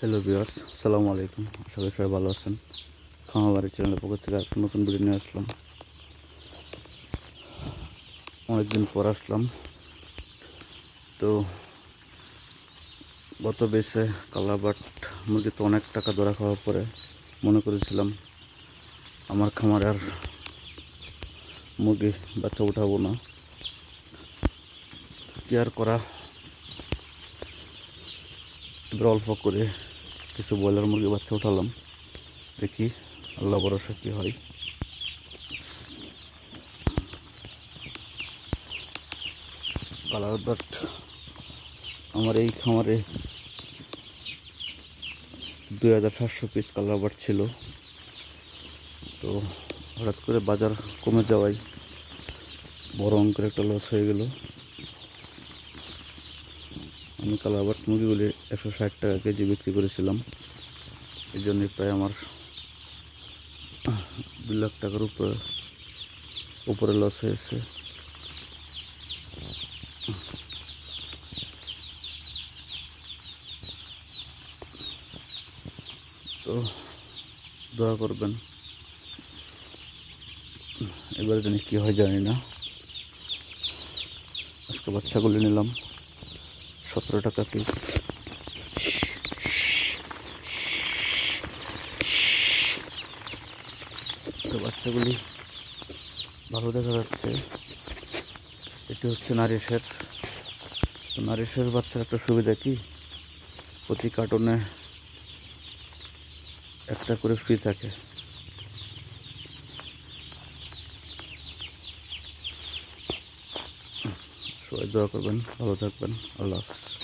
Hello viewers, আসসালামু আলাইকুম। আশা করি সবাই ভালো আছেন। খামারবাড়ি চ্যানেলের পক্ষ থেকে একটা নতুন ভিডিও নিয়ে আসলাম। অনেকদিন পর আসলাম। তো গত বেসে কালাবাট মুরগি তো অনেক টাকা ধরা খাওয়ার পরে মনে করেছিলাম আমার খামারে আর মুরগি বাচ্চা উঠাবো না। কি আর করা, এবার অল্প করে কিছু ব্রয়লার মুরগি বাচ্চা উঠালাম। দেখি আল্লাহ ভরসা কি হয়। কালারবাট আমার এই খামারে 2700 পিস কালারবাট ছিল। তো হঠাৎ করে বাজার কমে যাওয়ায় বড় অঙ্কের একটা লস হয়ে গেল। আমি কালারবাট মুরগিগুলি 160 টাকা কেজি বিক্রি করেছিলাম। এই জন্যই প্রায় আমার 2 লাখ টাকার উপরে লস হয়েছে। তো দোয়া করবেন, এবারে জানি কি হয় জানি না। আজকে বাচ্চাগুলি নিলাম 17 টাকা পিস। তো বাচ্চাগুলি ভালো দেখা যাচ্ছে। এটি হচ্ছে নারিশের। তো নারিশের বাচ্চার একটা সুবিধা কি, প্রতি কার্টনে একটা করে ফ্রি থাকে। সবাই দোয়া করবেন, ভালো থাকবেন। আল্লাহ হাফেজ।